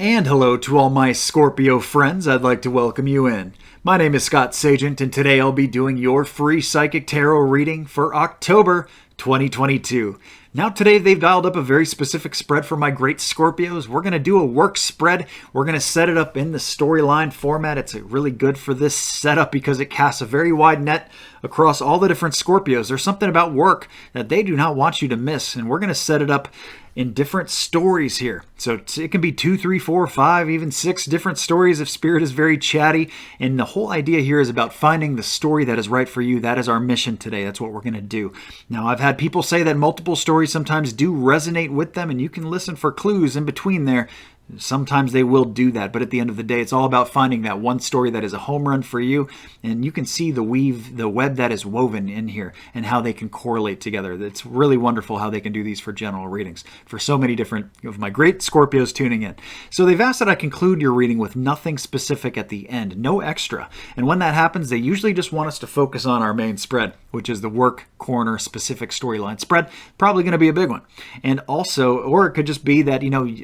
And hello to all my Scorpio friends. I'd like to welcome you in. My name is Scott Sagent, and today I'll be doing your free psychic tarot reading for October 2022. Now today they've dialed up a very specific spread for my great Scorpios. We're going to do a work spread. We're going to set it up in the storyline format. It's really good for this setup because it casts a very wide net across all the different Scorpios. There's something about work that they do not want you to miss, and we're going to set it up in different stories here. So it can be 2, 3, 4, 5, even 6 different stories if Spirit is very chatty. And the whole idea here is about finding the story that is right for you. That is our mission today. That's what we're going to do. Now, I've had people say that multiple stories sometimes do resonate with them, and you can listen for clues in between there. Sometimes they will do that, but at the end of the day, it's all about finding that one story that is a home run for you, and you can see the web that is woven in here and how they can correlate together. It's really wonderful how they can do these for general readings for so many different of my great Scorpios tuning in. So they've asked that I conclude your reading with nothing specific at the end, no extra. And when that happens, they usually just want us to focus on our main spread, which is the work corner specific storyline spread. Probably going to be a big one. And also, or it could just be that,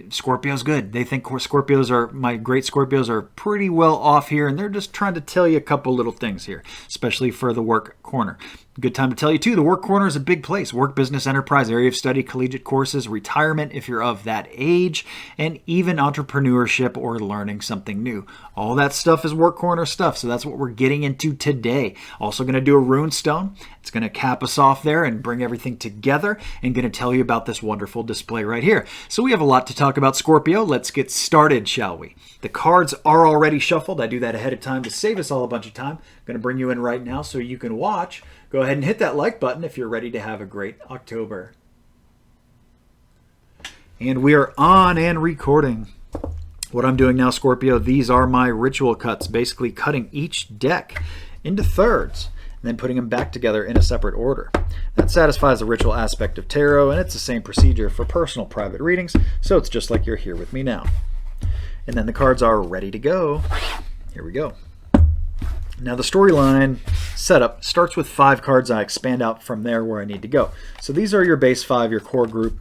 Scorpio's good. They think my great Scorpios are pretty well off here, and they're just trying to tell you a couple little things here, especially for the work corner. Good time to tell you, too, the work corner is a big place. Work, business, enterprise, area of study, collegiate courses, retirement if you're of that age, and even entrepreneurship or learning something new. All that stuff is work corner stuff, so that's what we're getting into today. Also going to do a rune stone. It's going to cap us off there and bring everything together, and going to tell you about this wonderful display right here. So we have a lot to talk about, Scorpio. Let's get started, shall we? The cards are already shuffled. I do that ahead of time to save us all a bunch of time. I'm going to bring you in right now so you can watch. Go ahead and hit that like button if you're ready to have a great October. And we are on and recording. What I'm doing now, Scorpio, these are my ritual cuts, basically cutting each deck into thirds and then putting them back together in a separate order. That satisfies the ritual aspect of tarot, and it's the same procedure for personal private readings, so it's just like you're here with me now. And then the cards are ready to go. Here we go. Now the storyline setup starts with 5 cards. I expand out from there where I need to go. So these are your base 5, your core group.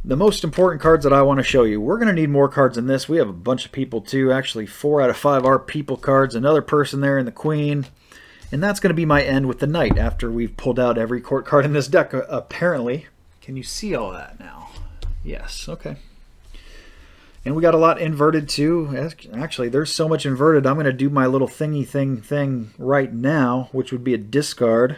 The most important cards that I want to show you. We're going to need more cards than this. We have a bunch of people too. Actually, 4 out of 5 are people cards. Another person there in the Queen. And that's going to be my end with the Knight after we've pulled out every court card in this deck, apparently. Can you see all that now? Yes, okay. And we got a lot inverted too. Actually, there's so much inverted. I'm going to do my little thingy thing right now, which would be a discard.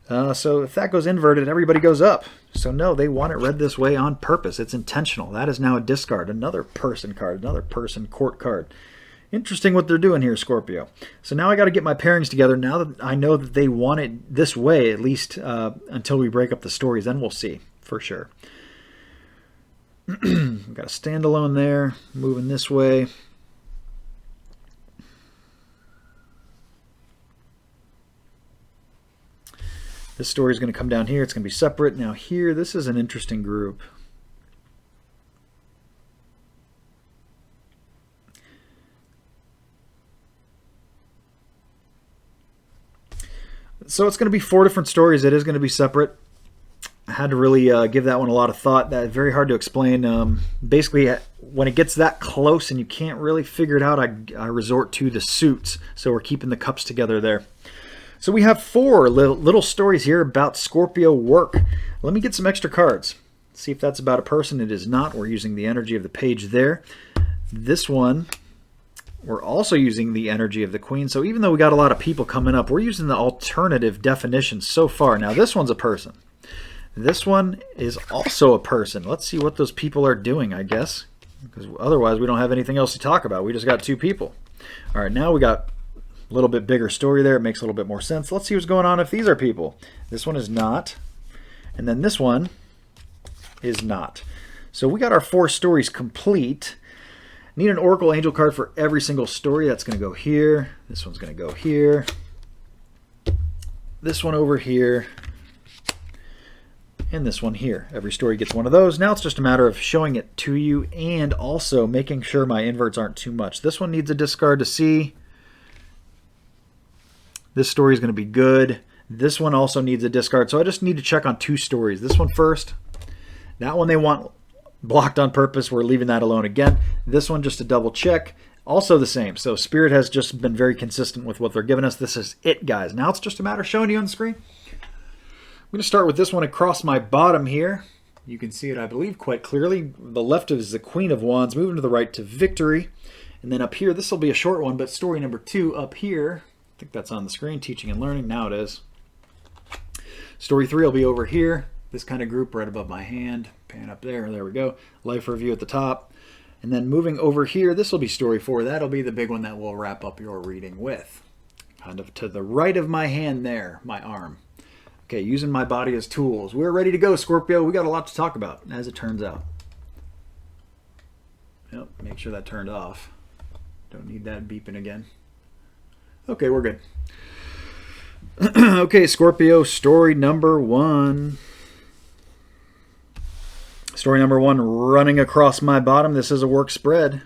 So if that goes inverted, everybody goes up. So no, they want it read this way on purpose. It's intentional. That is now a discard. Another person card, another person court card. Interesting what they're doing here, Scorpio. So now I got to get my pairings together. Now that I know that they want it this way, at least until we break up the stories, then we'll see for sure. Got a standalone there, moving this way. This story is going to come down here. It's going to be separate. Now here, this is an interesting group. So it's going to be 4 different stories. It is going to be separate. I had to really give that one a lot of thought. That's very hard to explain. Basically, when it gets that close and you can't really figure it out, I resort to the suits. So we're keeping the cups together there. So we have 4 little stories here about Scorpio work. Let me get some extra cards. See if that's about a person. It is not. We're using the energy of the page there. This one, we're also using the energy of the Queen. So even though we got a lot of people coming up, we're using the alternative definition so far. Now this one's a person. This one is also a person. Let's see what those people are doing, I guess. Because otherwise we don't have anything else to talk about. We just got 2 people. All right, now we got a little bit bigger story there. It makes a little bit more sense. Let's see what's going on if these are people. This one is not. And then this one is not. So we got our 4 stories complete. Need an Oracle Angel card for every single story. That's going to go here. This one's going to go here. This one over here. And this one here. Every story gets one of those. Now it's just a matter of showing it to you and also making sure my inverts aren't too much. This one needs a discard to see. This story is going to be good. This one also needs a discard. So I just need to check on 2 stories. This one first. That one they want blocked on purpose. We're leaving that alone again. This one, just to double check, also the same. So Spirit has just been very consistent with what they're giving us. This is it, guys. Now it's just a matter of showing you on the screen. I'm going to start with this one across my bottom here. You can see it, I believe, quite clearly. The left is the Queen of Wands, moving to the right to Victory. And then up here, this will be a short one, but story number 2 up here. I think that's on the screen, Teaching and Learning. Now it is. Story 3 will be over here. This kind of group right above my hand. Pan up there. There we go. Life review at the top. And then moving over here, this will be story 4. That'll be the big one that we'll wrap up your reading with. Kind of to the right of my hand there, my arm. Okay, using my body as tools. We're ready to go, Scorpio. We got a lot to talk about, as it turns out. Yep, make sure that turned off. Don't need that beeping again. Okay, we're good. Okay, Scorpio, story number 1. Story number 1, running across my bottom. This is a work spread.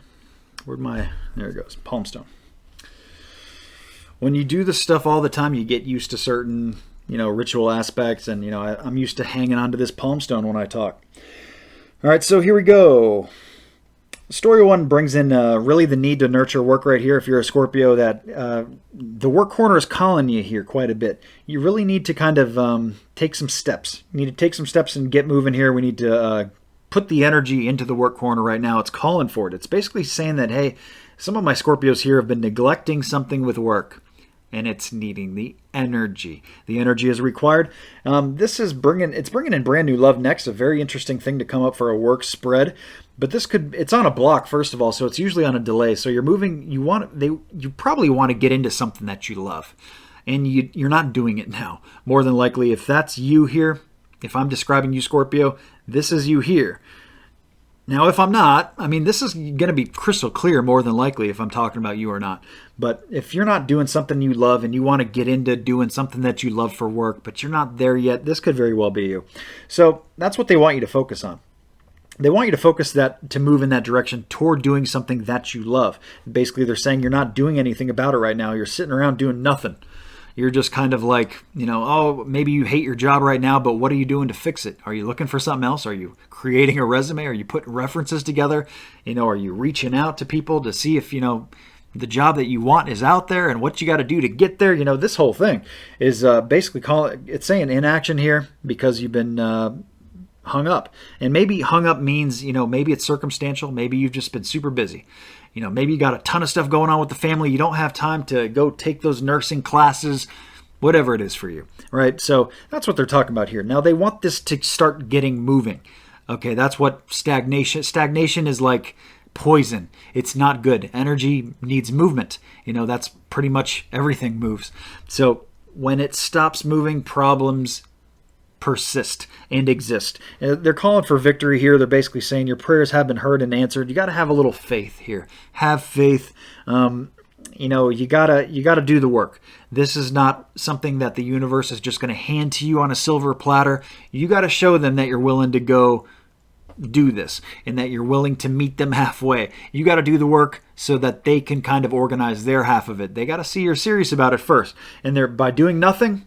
Where'd my... There it goes. Palm stone. When you do this stuff all the time, you get used to certain, ritual aspects. And, I'm used to hanging onto this palm stone when I talk. All right, so here we go. Story 1 brings in really the need to nurture work right here. If you're a Scorpio, that the work corner is calling you here quite a bit. You really need to kind of take some steps. You need to take some steps and get moving here. We need to put the energy into the work corner right now. It's calling for it. It's basically saying that, hey, some of my Scorpios here have been neglecting something with work, and it's needing the energy. The energy is required. This is bringing in brand new love next. A very interesting thing to come up for a work spread. But it's on a block, first of all, so it's usually on a delay. So you're moving, you probably want to get into something that you love. And you're not doing it now. More than likely, if that's you here, if I'm describing you, Scorpio, this is you here. Now, if I'm not, this is going to be crystal clear more than likely if I'm talking about you or not. But if you're not doing something you love and you want to get into doing something that you love for work, but you're not there yet, this could very well be you. So that's what they want you to focus on. They want you to focus to move in that direction toward doing something that you love. Basically, they're saying you're not doing anything about it right now. You're sitting around doing nothing. You're just kind of like, oh, maybe you hate your job right now, but what are you doing to fix it? Are you looking for something else? Are you creating a resume? Are you putting references together? Are you reaching out to people to see if, the job that you want is out there and what you got to do to get there? This whole thing is basically it's saying inaction here because you've been hung up. And maybe hung up means, maybe it's circumstantial. Maybe you've just been super busy. Maybe you got a ton of stuff going on with the family. You don't have time to go take those nursing classes, whatever it is for you, right? So that's what they're talking about here. Now they want this to start getting moving. Okay, that's what stagnation is like poison. It's not good. Energy needs movement. That's pretty much everything moves. So when it stops moving, problems persist and exist. They're calling for victory here. They're basically saying your prayers have been heard and answered. You got to have a little faith here. Have faith. You gotta do the work. This is not something that the universe is just going to hand to you on a silver platter. You got to show them that you're willing to go do this and that you're willing to meet them halfway. You got to do the work so that they can kind of organize their half of it. They got to see you're serious about it first. And by doing nothing,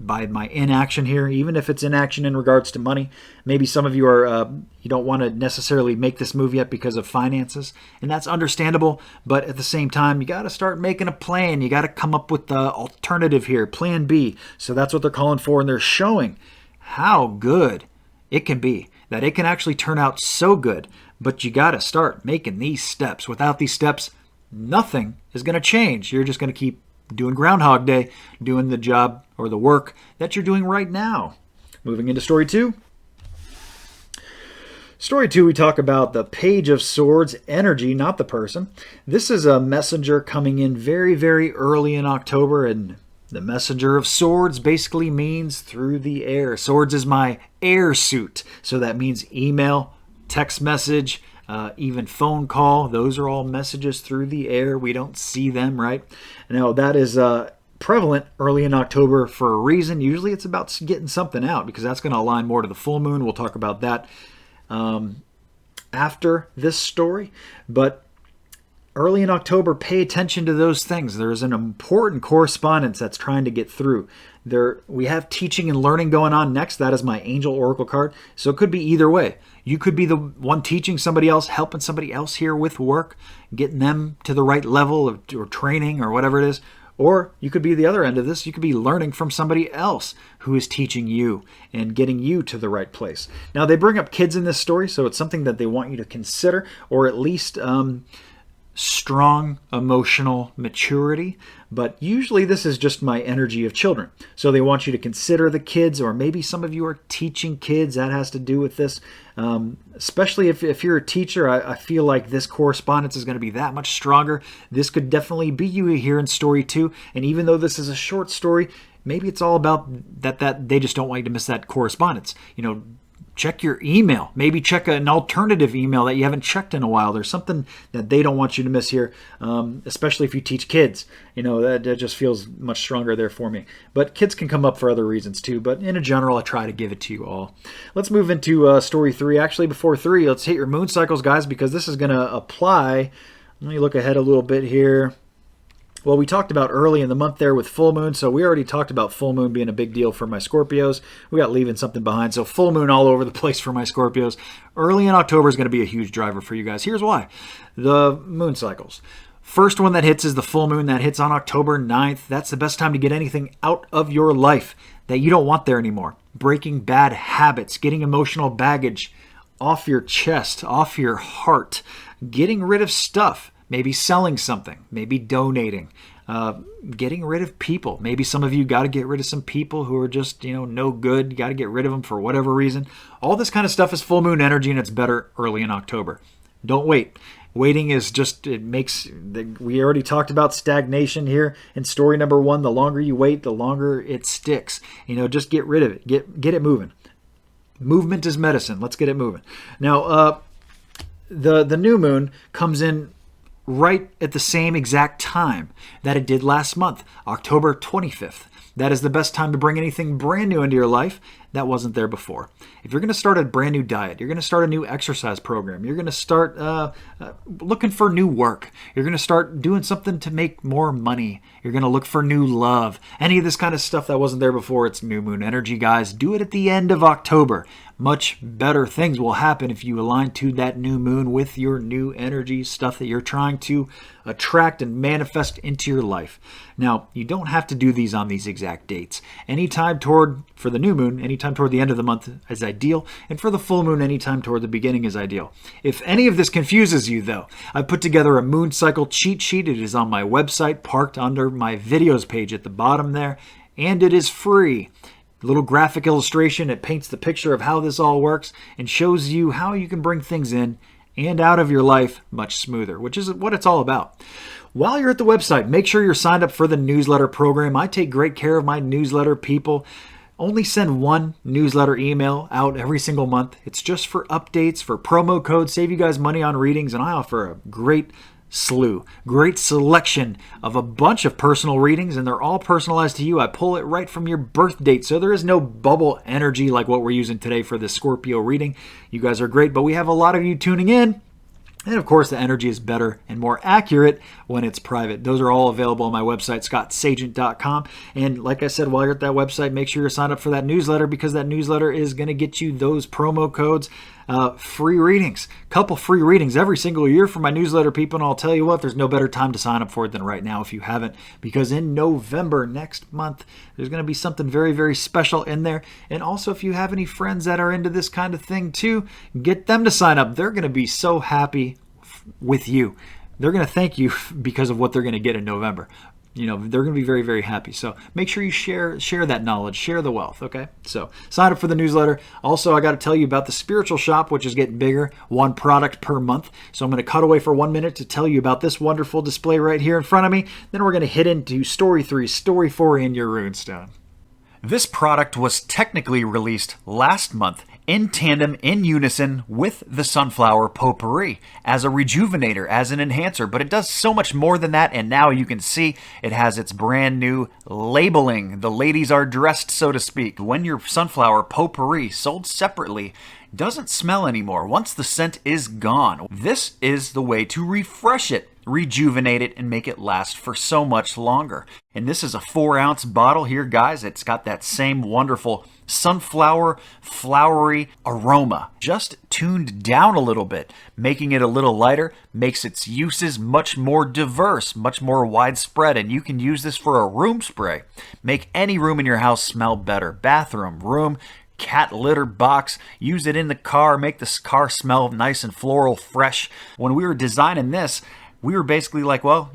by my inaction here, even if it's inaction in regards to money. Maybe some of you you don't want to necessarily make this move yet because of finances, and that's understandable. But at the same time, you got to start making a plan. You got to come up with the alternative here, plan B. So that's what they're calling for, and they're showing how good it can be, that it can actually turn out so good. But you got to start making these steps. Without these steps, nothing is going to change. You're just going to keep doing Groundhog Day, doing the job or the work that you're doing right now. Moving into story 2. Story 2, we talk about the Page of Swords energy, not the person. This is a messenger coming in very, very early in October, and the Messenger of Swords basically means through the air. Swords is my air suit, so that means email, text message, even phone call. Those are all messages through the air. We don't see them, right? Now, that is prevalent early in October for a reason. Usually it's about getting something out because that's going to align more to the full moon. We'll talk about that after this story. But early in October, pay attention to those things. There's an important correspondence that's trying to get through. We have teaching and learning going on next. That is my angel oracle card. So it could be either way. You could be the one teaching somebody else, helping somebody else here with work, getting them to the right level or training or whatever it is. Or you could be the other end of this. You could be learning from somebody else who is teaching you and getting you to the right place. Now, they bring up kids in this story, so it's something that they want you to consider, or at least strong emotional maturity. But usually this is just my energy of children. So they want you to consider the kids, or maybe some of you are teaching kids. That has to do with this. Especially if you're a teacher, I feel like this correspondence is going to be that much stronger. This could definitely be you here in story 2. And even though this is a short story, maybe it's all about that they just don't want you to miss that correspondence. Check your email. Maybe check an alternative email that you haven't checked in a while. There's something that they don't want you to miss here, especially if you teach kids. That just feels much stronger there for me. But kids can come up for other reasons too. But in a general, I try to give it to you all. Let's move into story 3. Actually, before 3, let's hit your moon cycles, guys, because this is going to apply. Let me look ahead a little bit here. Well, we talked about early in the month there with full moon, so we already talked about full moon being a big deal for my Scorpios. We got leaving something behind, so full moon all over the place for my Scorpios. Early in October is going to be a huge driver for you guys. Here's why. The moon cycles. First one that hits is the full moon that hits on October 9th. That's the best time to get anything out of your life that you don't want there anymore. Breaking bad habits, getting emotional baggage off your chest, off your heart, getting rid of stuff. Maybe selling something, maybe donating, getting rid of people. Maybe some of you got to get rid of some people who are just, no good. You got to get rid of them for whatever reason. All this kind of stuff is full moon energy, and it's better early in October. Don't wait. Waiting is just, we already talked about stagnation here in story number 1. The longer you wait, the longer it sticks. Just get rid of it. Get it moving. Movement is medicine. Let's get it moving. Now, the new moon comes in right at the same exact time that it did last month, October 25th. That is the best time to bring anything brand new into your life that wasn't there before. If you're going to start a brand new diet, you're going to start a new exercise program, you're going to start looking for new work, you're going to start doing something to make more money, you're going to look for new love, any of this kind of stuff that wasn't there before, it's new moon energy, guys. Do it at the end of October. Much better things will happen if you align to that new moon with your new energy, stuff that you're trying to attract and manifest into your life. Now, you don't have to do these on these exact dates. Anytime for the new moon, anytime toward the end of the month is ideal, and for the full moon, anytime toward the beginning is ideal. If any of this confuses you, though, I've put together a moon cycle cheat sheet. It is on my website, parked under my videos page at the bottom there, and it is free. A little graphic illustration. It paints the picture of how this all works and shows you how you can bring things in and out of your life much smoother, which is what it's all about. While you're at the website, make sure you're signed up for the newsletter program. I take great care of my newsletter people. Only send one newsletter email out every single month. It's just for updates, for promo codes, save you guys money on readings, and I offer a great selection of a bunch of personal readings, and they're all personalized to you. I pull it right from your birth date, so there is no bubble energy like what we're using today for this Scorpio reading. You guys are great, but we have a lot of you tuning in. And of course, the energy is better and more accurate when it's private. Those are all available on my website, scottsagent.com. And like I said, while you're at that website, make sure you're signed up for that newsletter, because that newsletter is going to get you those promo codes, free readings. Couple free readings every single year for my newsletter people. And I'll tell you what, there's no better time to sign up for it than right now if you haven't, because in November next month, there's going to be something very, very special in there. And also, if you have any friends that are into this kind of thing too, get them to sign up. They're going to be so happy with you. They're going to thank you because of what they're going to get in November. They're going to be very, very happy. So make sure you share that knowledge, share the wealth, okay? So sign up for the newsletter. Also, I got to tell you about the spiritual shop, which is getting bigger, one product per month. So I'm going to cut away for 1 minute to tell you about this wonderful display right here in front of me. Then we're going to hit into story 3, story 4 in your runestone. This product was technically released last month in tandem, in unison with the Sunflower Potpourri as a rejuvenator, as an enhancer, but it does so much more than that, and now you can see it has its brand new labeling. The ladies are dressed, so to speak. When your Sunflower Potpourri, sold separately, doesn't smell anymore, once the scent is gone, this is the way to refresh it. rejuvenate it, and make it last for so much longer. And this is a 4-ounce bottle here, guys. It's got that same wonderful sunflower, flowery aroma, just tuned down a little bit. Making it a little lighter makes its uses much more diverse, much more widespread, and you can use this for a room spray. Make any room in your house smell better. Bathroom, room, cat litter box, use it in the car, make the car smell nice and floral fresh. When we were designing this, we were basically like, well,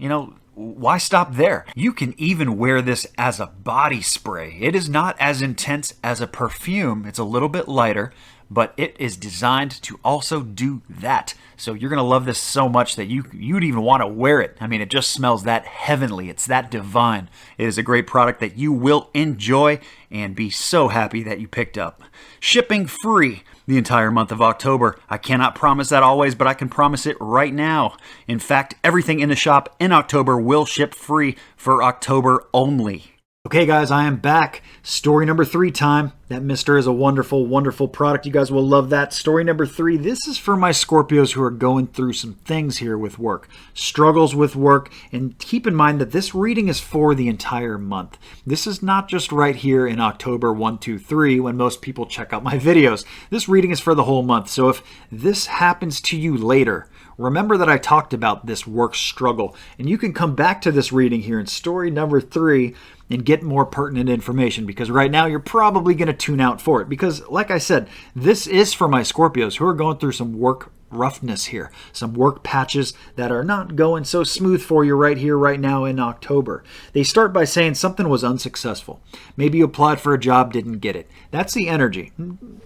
why stop there? You can even wear this as a body spray. It is not as intense as a perfume. It's a little bit lighter, but it is designed to also do that. So you're going to love this so much that you'd even want to wear it. I mean, it just smells that heavenly. It's that divine. It is a great product that you will enjoy and be so happy that you picked up. Shipping free the entire month of October. I cannot promise that always, but I can promise it right now. In fact, everything in the shop in October will ship free for October only. Okay, guys, I am back. Story number 3 time. That mister is a wonderful, wonderful product. You guys will love that. Story number 3. This is for my Scorpios who are going through some things here with work. Struggles with work. And keep in mind that this reading is for the entire month. This is not just right here in October 1, 2, 3 when most people check out my videos. This reading is for the whole month. So if this happens to you later, remember that I talked about this work struggle. And you can come back to this reading here in story number 3 and get more pertinent information, because right now you're probably going to tune out for it. Because like I said, this is for my Scorpios who are going through some work roughness here, some work patches that are not going so smooth for you right here, right now in October. They start by saying something was unsuccessful. Maybe you applied for a job, didn't get it. That's the energy.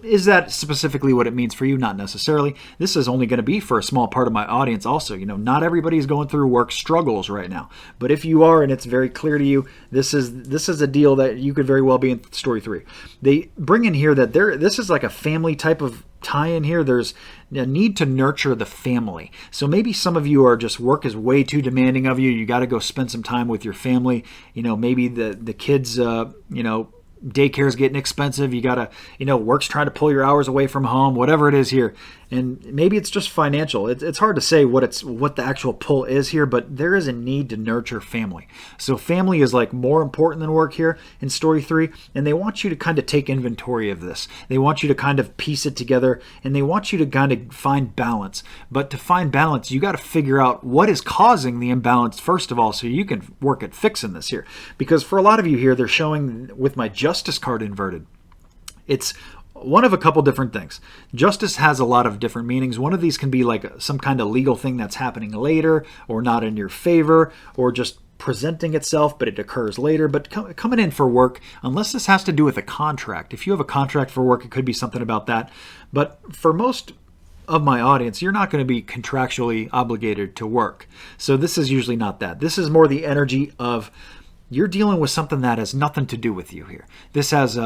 Is that specifically what it means for you? Not necessarily. This is only going to be for a small part of my audience also. Not everybody is going through work struggles right now. But if you are, and it's very clear to you, this is a deal that you could very well be in story 3. They bring in here that this is like a family type of tie-in here. There's a need to nurture the family. So maybe some of you are just, work is way too demanding of you. You got to go spend some time with your family. Maybe the kids, daycare is getting expensive. You got to, work's trying to pull your hours away from home, whatever it is here. And maybe it's just financial. It's hard to say what the actual pull is here, but there is a need to nurture family. So family is like more important than work here in story 3. And they want you to kind of take inventory of this. They want you to kind of piece it together, and they want you to kind of find balance. But to find balance, you got to figure out what is causing the imbalance first of all, so you can work at fixing this here. Because for a lot of you here, they're showing with my Justice card inverted. It's one of a couple different things. Justice has a lot of different meanings. One of these can be like some kind of legal thing that's happening later, or not in your favor, or just presenting itself, but it occurs later. But coming in for work, unless this has to do with a contract. If you have a contract for work, it could be something about that. But for most of my audience, you're not going to be contractually obligated to work. So this is usually not that. This is more the energy of you're dealing with something that has nothing to do with you here. This is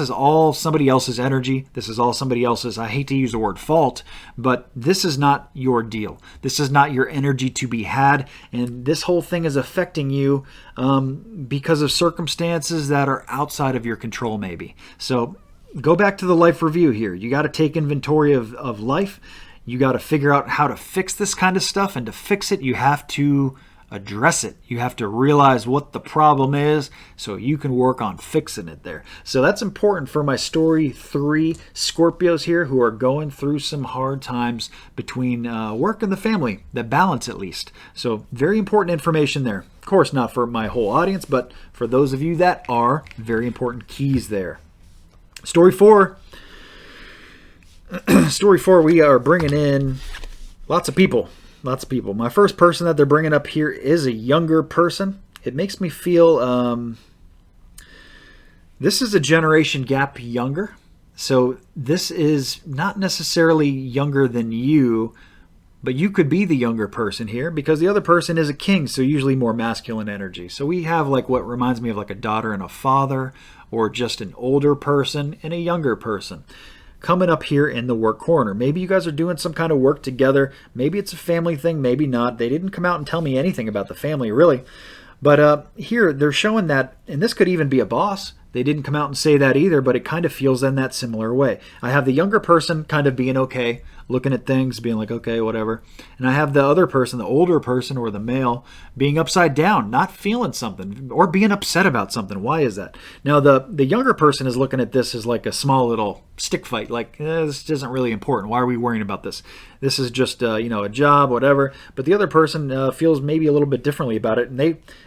all somebody else's energy. This is all somebody else's, I hate to use the word fault, but this is not your deal. This is not your energy to be had. And this whole thing is affecting you because of circumstances that are outside of your control maybe. So go back to the life review here. You got to take inventory of life. You got to figure out how to fix this kind of stuff. And to fix it, you have to address it. You have to realize what the problem is so you can work on fixing it there. So that's important for my story 3 Scorpios here who are going through some hard times between work and the family, the balance at least. So very important information there. Of course, not for my whole audience, but for those of you that are, very important keys there. Story 4. Story 4, we are bringing in lots of people. Lots of people. My first person that they're bringing up here is a younger person. It makes me feel this is a generation gap younger. So this is not necessarily younger than you, but you could be the younger person here because the other person is a king, so usually more masculine energy. So we have like what reminds me of like a daughter and a father, or just an older person and a younger person coming up here in the work corner. Maybe you guys are doing some kind of work together. Maybe it's a family thing, maybe not. They didn't come out and tell me anything about the family, really. But here they're showing that, and this could even be a boss. They didn't come out and say that either, but it kind of feels in that similar way. I have the younger person kind of being okay, looking at things, being like, okay, whatever. And I have the other person, the older person or the male, being upside down, not feeling something or being upset about something. Why is that? Now, the younger person is looking at this as like a small little stick fight, like, this isn't really important. Why are we worrying about this? This is just, a job, whatever. But the other person feels maybe a little bit differently about it, and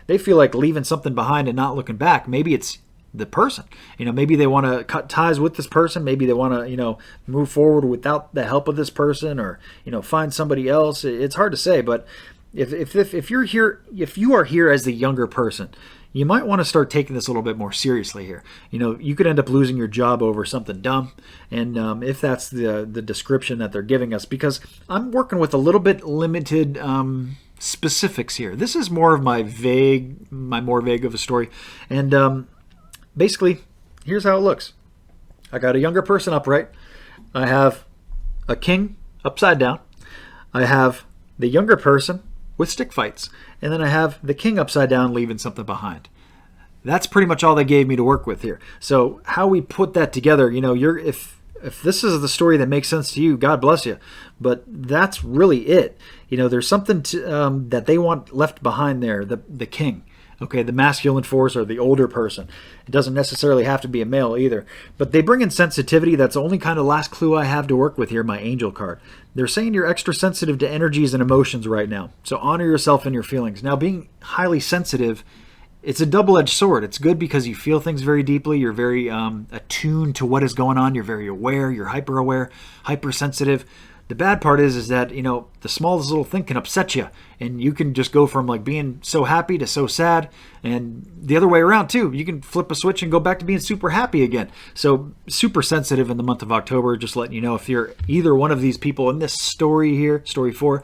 they feel like leaving something behind and not looking back. Maybe it's the person. Maybe they want to cut ties with this person. Maybe they want to, move forward without the help of this person, or, find somebody else. It's hard to say, but if you're here, if you are here as the younger person, you might want to start taking this a little bit more seriously here. You could end up losing your job over something dumb, and if that's the description that they're giving us, because I'm working with a little bit limited specifics here. This is more of my more vague of a story, and basically, here's how it looks. I got a younger person upright. I have a king upside down. I have the younger person with stick fights. And then I have the king upside down leaving something behind. That's pretty much all they gave me to work with here. So how we put that together, if this is the story that makes sense to you, God bless you. But that's really it. There's something that they want left behind there, the king. Okay, the masculine force or the older person. It doesn't necessarily have to be a male either. But they bring in sensitivity. That's the only kind of last clue I have to work with here, my angel card. They're saying you're extra sensitive to energies and emotions right now. So honor yourself and your feelings. Now, being highly sensitive, it's a double-edged sword. It's good because you feel things very deeply. You're very attuned to what is going on. You're very aware. You're hyper-aware, hypersensitive. The bad part is that, the smallest little thing can upset you, and you can just go from like being so happy to so sad, and the other way around too. You can flip a switch and go back to being super happy again. So super sensitive in the month of October. Just letting you know, if you're either one of these people in this story here, story 4,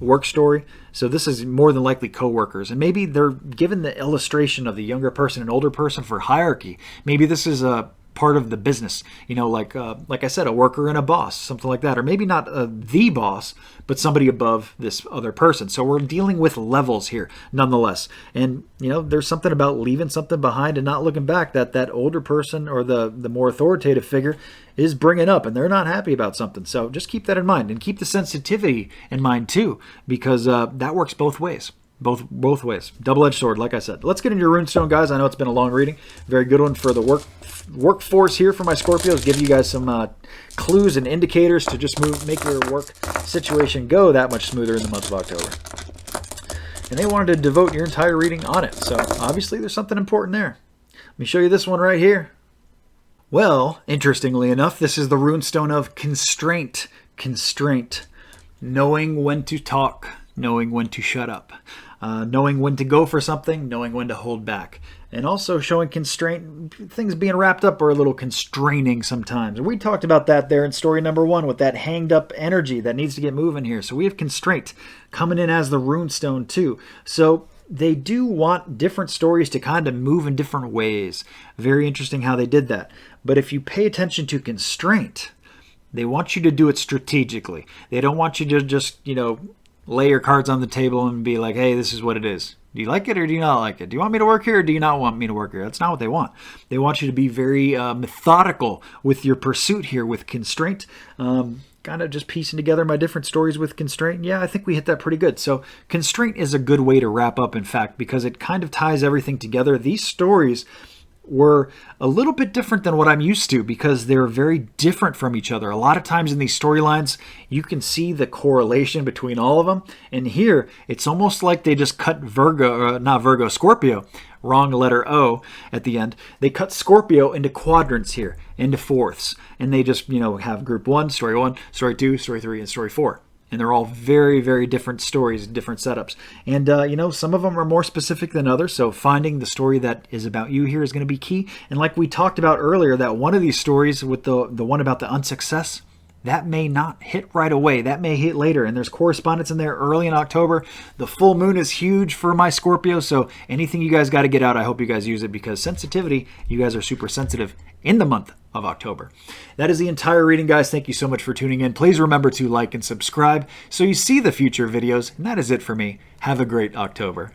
work story. So this is more than likely coworkers, and maybe they're given the illustration of the younger person and older person for hierarchy. Maybe this is a part of the business, like I said, a worker and a boss, something like that. Or maybe not the boss, but somebody above this other person. So we're dealing with levels here nonetheless. And, there's something about leaving something behind and not looking back that older person or the more authoritative figure is bringing up, and they're not happy about something. So just keep that in mind, and keep the sensitivity in mind too, because that works both ways. Both ways. Double-edged sword, like I said. Let's get into your runestone, guys. I know it's been a long reading. Very good one for the workforce here for my Scorpios. Give you guys some clues and indicators to just make your work situation go that much smoother in the month of October. And they wanted to devote your entire reading on it. So obviously there's something important there. Let me show you this one right here. Well, interestingly enough, this is the runestone of constraint. Constraint. Knowing when to talk. Knowing when to shut up. Knowing when to go for something, knowing when to hold back. And also showing constraint, things being wrapped up are a little constraining sometimes. We talked about that there in story number 1 with that hanged up energy that needs to get moving here. So we have constraint coming in as the runestone too. So they do want different stories to kind of move in different ways. Very interesting how they did that. But if you pay attention to constraint, they want you to do it strategically. They don't want you to just, lay your cards on the table and be like, hey, this is what it is. Do you like it or do you not like it? Do you want me to work here or do you not want me to work here? That's not what they want. They want you to be very methodical with your pursuit here with constraint. Kind of just piecing together my different stories with constraint. Yeah, I think we hit that pretty good. So constraint is a good way to wrap up, in fact, because it kind of ties everything together. These stories were a little bit different than what I'm used to because they're very different from each other. A lot of times in these storylines, you can see the correlation between all of them. And here, it's almost like they just cut Scorpio, wrong letter O at the end. They cut Scorpio into quadrants here, into fourths. And they just, have group 1, story 2, story 3, and story 4. And they're all very, very different stories, different setups. And, some of them are more specific than others. So finding the story that is about you here is going to be key. And like we talked about earlier, that one of these stories with the one about the unsuccess, that may not hit right away. That may hit later. And there's correspondence in there early in October. The full moon is huge for my Scorpio. So anything you guys got to get out, I hope you guys use it, because sensitivity, you guys are super sensitive in the month of October. That is the entire reading, guys. Thank you so much for tuning in. Please remember to like and subscribe so you see the future videos. And that is it for me. Have a great October.